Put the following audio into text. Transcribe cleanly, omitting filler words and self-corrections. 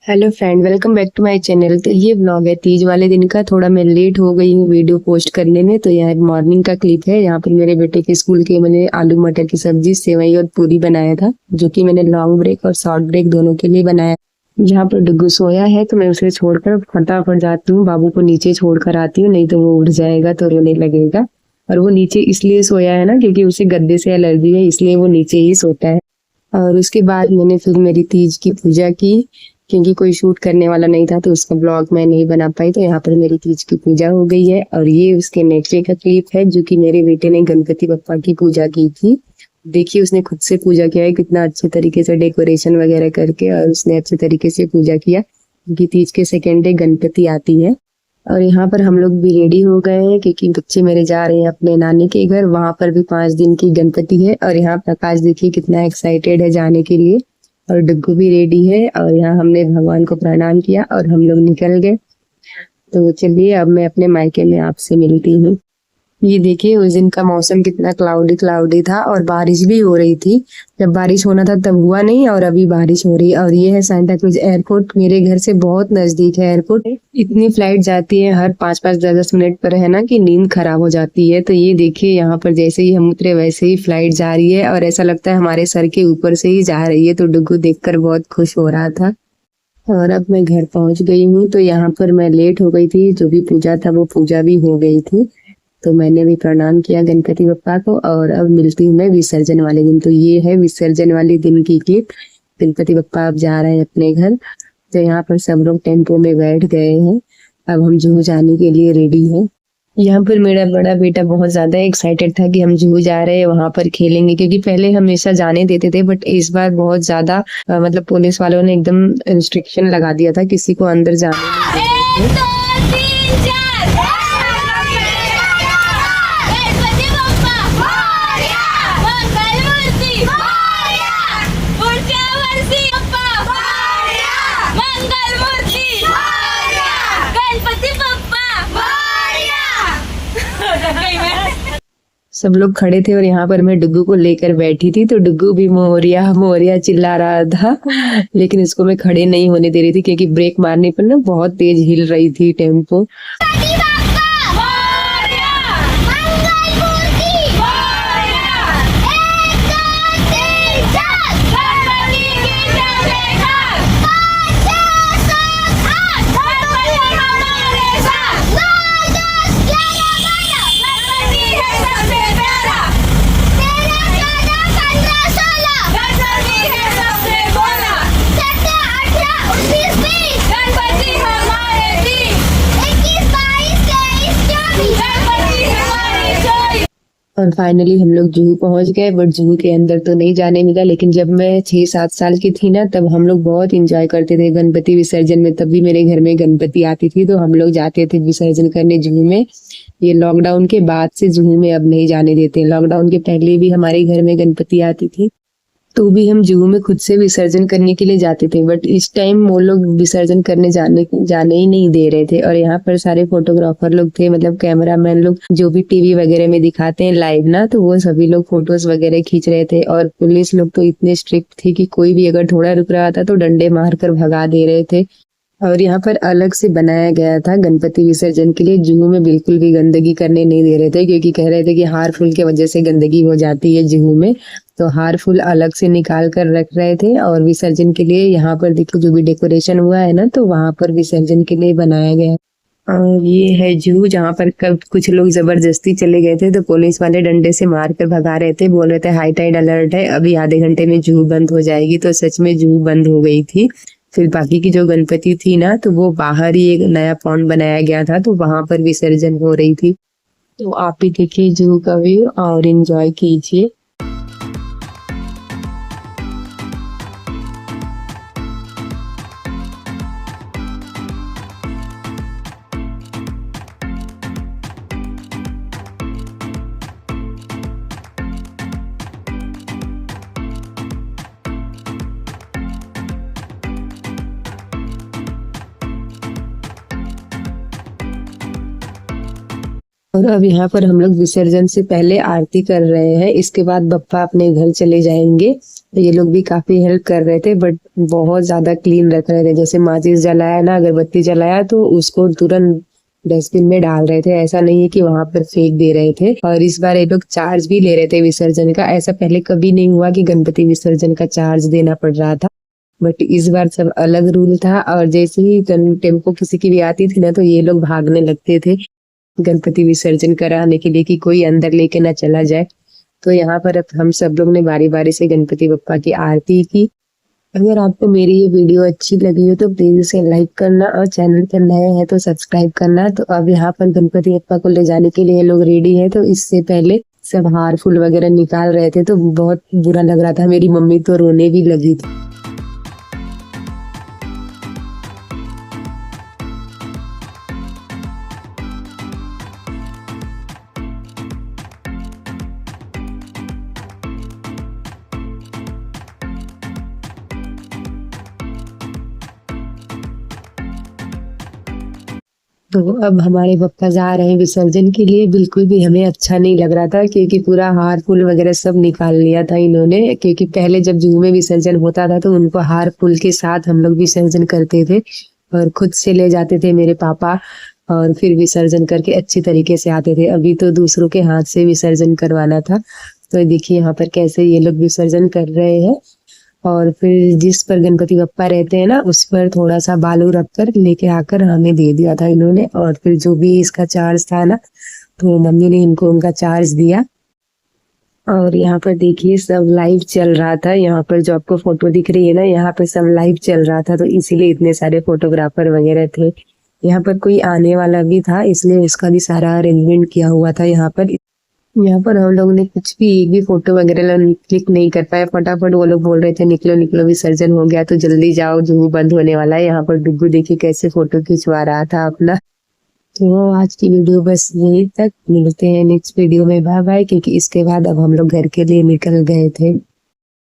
Hello friend, welcome back to my channel. तो ये vlog है तीज वाले दिन का। थोड़ा मैं लेट हो गई हूँ वीडियो पोस्ट करने में। तो यहाँ मॉर्निंग का क्लिप है। यहाँ पर मेरे बेटे के स्कूल के मैंने आलू मटर की सब्जी, सेवई और पूरी बनाया था, जो कि मैंने लॉन्ग ब्रेक और शॉर्ट ब्रेक दोनों के लिए बनाया। यहाँ पर डुग्गू सोया है तो मैं उसे छोड़कर फटाफट जाती हूँ, बाबू को नीचे छोड़कर आती हूँ, नहीं तो वो उठ जाएगा तो रोने लगेगा। और वो नीचे इसलिए सोया है ना, क्योंकि उसे गद्दे से एलर्जी है, इसलिए वो नीचे ही सोता है। और उसके बाद मैंने फिर मेरी तीज की पूजा की, क्योंकि कोई शूट करने वाला नहीं था तो उसका ब्लॉग मैं नहीं बना पाई। तो यहाँ पर मेरी तीज की पूजा हो गई है। और ये उसके नेक्स्ट डे का क्लिप है, जो कि मेरे बेटे ने गणपति बप्पा की पूजा की थी। देखिए उसने खुद से पूजा किया है, कितना अच्छे तरीके से डेकोरेशन वगैरह करके, और उसने अच्छे तरीके से पूजा किया, क्योंकि तीज के सेकेंड डे गणपति आती है। और यहाँ पर हम लोग भी रेडी हो गए हैं, क्योंकि बच्चे मेरे जा रहे हैं अपने नानी के घर। वहां पर भी 5 दिन की गणपति है। और यहाँ प्रकाश देखिए कितना एक्साइटेड है जाने के लिए। और डुग्गू भी रेडी है। और यहाँ हमने भगवान को प्रणाम किया और हम लोग निकल गए। तो चलिए अब मैं अपने मायके में आपसे मिलती हूँ। ये देखिए उस दिन का मौसम कितना क्लाउडी क्लाउडी था, और बारिश भी हो रही थी। जब बारिश होना था तब हुआ नहीं, और अभी बारिश हो रही है। और ये है सांता क्रूज एयरपोर्ट। मेरे घर से बहुत नजदीक है एयरपोर्ट। इतनी फ्लाइट जाती है हर 5-5 10-10 मिनट पर, है ना, कि नींद खराब हो जाती है। तो ये देखिए यहाँ पर जैसे ही हम उतरे वैसे ही फ्लाइट जा रही है, और ऐसा लगता है हमारे सर के ऊपर से ही जा रही है। तो डुग्गू देखकर बहुत खुश हो रहा था। और अब मैं घर पहुंच गई हूँ। तो यहाँ पर मैं लेट हो गई थी, जो भी पूजा था वो पूजा भी हो गई थी। तो मैंने भी प्रणाम किया गणपति बप्पा को। और अब मिलती हूँ मैं विसर्जन वाले दिन। तो ये है विसर्जन वाले दिन की क्लिप। गणपति बप्पा अब जा रहे हैं अपने घर। तो यहाँ पर सब लोग टेंपो में बैठ गए हैं। अब हम जूहू जाने के लिए रेडी हैं। यहाँ पर मेरा बड़ा बेटा बहुत ज्यादा एक्साइटेड था कि हम जूहू जा रहे हैं, वहां पर खेलेंगे, क्योंकि पहले हमेशा जाने देते थे, बट इस बार बहुत ज्यादा मतलब पुलिस वालों ने एकदम रिस्ट्रिक्शन लगा दिया था, किसी को अंदर जाने नहीं दे रहे थे। सब लोग खड़े थे और यहाँ पर मैं डुग्गू को लेकर बैठी थी। तो डुग्गू भी मोरिया मोरिया चिल्ला रहा था, लेकिन इसको मैं खड़े नहीं होने दे रही थी, क्योंकि ब्रेक मारने पर ना बहुत तेज हिल रही थी टेम्पो। और फाइनली हम लोग जूहू पहुंच गए। बट जूहू के अंदर तो नहीं जाने मिला, लेकिन जब मैं 6-7 साल की थी ना, तब हम लोग बहुत इंजॉय करते थे गणपति विसर्जन में। तब भी मेरे घर में गणपति आती थी, तो हम लोग जाते थे विसर्जन करने जूहू में। ये लॉकडाउन के बाद से जूहू में अब नहीं जाने देते। लॉकडाउन के पहले भी हमारे घर में गणपति आती थी, तो भी हम जूहू में खुद से विसर्जन करने के लिए जाते थे। बट इस टाइम वो लोग विसर्जन करने जाने ही नहीं दे रहे थे। और यहाँ पर सारे फोटोग्राफर लोग थे, मतलब कैमरामैन लोग, जो भी टीवी वगैरह में दिखाते हैं लाइव ना, तो वो सभी लोग फोटोज वगैरह खींच रहे थे। और पुलिस लोग तो इतने स्ट्रिक्ट थे कि कोई भी अगर थोड़ा रुक रहा था तो डंडे मारकर भगा दे रहे थे। और यहाँ पर अलग से बनाया गया था गणपति विसर्जन के लिए। जूहू में बिल्कुल भी गंदगी करने नहीं दे रहे थे, क्योंकि कह रहे थे कि हार्मफुल की वजह से गंदगी हो जाती है जूहू में। तो हार्मफुल अलग से निकाल कर रख रहे थे। और विसर्जन के लिए यहाँ पर देखिए जो भी डेकोरेशन हुआ है ना, तो वहां पर विसर्जन के लिए बनाया गया। और ये है जूहू, जहाँ पर कब कुछ लोग जबरदस्ती चले गए थे, तो पुलिस वाले डंडे से मारकर भगा रहे थे। बोल रहे थे हाई टाइड अलर्ट है, अभी आधे घंटे में जूहू बंद हो जाएगी। तो सच में जूहू बंद हो गई थी। फिर बाकी की जो गणपति थी ना, तो वो बाहर ही एक नया पॉन्ड बनाया गया था, तो वहां पर विसर्जन हो रही थी। तो आप भी देखिए जूहू का व्यू और एंजॉय कीजिए। और अब यहाँ पर हम लोग विसर्जन से पहले आरती कर रहे हैं, इसके बाद बप्पा अपने घर चले जाएंगे। तो ये लोग भी काफी हेल्प कर रहे थे, बट बहुत ज्यादा क्लीन रख रहे थे। जैसे माचिस जलाया ना, अगरबत्ती जलाया तो उसको तुरंत डस्टबिन में डाल रहे थे, ऐसा नहीं है कि वहां पर फेंक दे रहे थे। और इस बार ये लोग चार्ज भी ले रहे थे विसर्जन का। ऐसा पहले कभी नहीं हुआ कि गणपति विसर्जन का चार्ज देना पड़ रहा था, बट इस बार सब अलग रूल था। और जैसे ही टेम्पो किसी की भी आती थी ना, तो ये लोग भागने लगते थे गणपति विसर्जन कराने के लिए कि कोई अंदर लेके ना चला जाए। तो यहाँ पर अब हम सब लोग ने बारी बारी से गणपति बप्पा की आरती की। अगर आपको मेरी ये वीडियो अच्छी लगी हो तो प्लीज इसे लाइक करना, और चैनल पर नए हैं तो सब्सक्राइब करना। तो अब यहाँ पर गणपति बप्पा को ले जाने के लिए लोग रेडी है। तो इससे पहले सब हार फूल वगैरह निकाल रहे थे, तो बहुत बुरा लग रहा था। मेरी मम्मी तो रोने भी लगी थी। तो अब हमारे पप्पा जा रहे हैं विसर्जन के लिए। बिल्कुल भी हमें अच्छा नहीं लग रहा था, क्योंकि पूरा हार फूल वगैरह सब निकाल लिया था इन्होंने। क्योंकि पहले जब जू में विसर्जन होता था तो उनको हार फूल के साथ हम लोग विसर्जन करते थे, और खुद से ले जाते थे मेरे पापा, और फिर विसर्जन करके अच्छी तरीके से आते थे। अभी तो दूसरों के हाथ से विसर्जन करवाना था। तो देखिए यहाँ पर कैसे ये लोग विसर्जन कर रहे हैं। और फिर जिस पर गणपति बप्पा रहते हैं ना, उस पर थोड़ा सा बालू रख कर लेके आकर हमें दे दिया था इन्होंने। और फिर जो भी इसका चार्ज था ना, तो मम्मी ने इनको उनका चार्ज दिया। और यहाँ पर देखिए सब लाइव चल रहा था। यहाँ पर जो आपको फोटो दिख रही है ना, यहाँ पर सब लाइव चल रहा था, तो इसीलिए इतने सारे फोटोग्राफर वगैरह थे। यहाँ पर कोई आने वाला भी था, इसलिए उसका भी सारा अरेंजमेंट किया हुआ था। यहाँ पर हम लोग ने कुछ भी एक भी फोटो वगैरह क्लिक नहीं कर पाए। फटाफट वो लोग बोल रहे थे निकलो निकलो विसर्जन हो गया, तो जल्दी जाओ, जू बंद होने वाला है। यहाँ पर डुग्गू देखिए कैसे फोटो खिंचवा रहा था अपना। तो आज की वीडियो बस यहीं तक, मिलते हैं नेक्स्ट वीडियो में। बाय बाय, क्योंकि इसके बाद अब हम लोग घर के लिए निकल गए थे।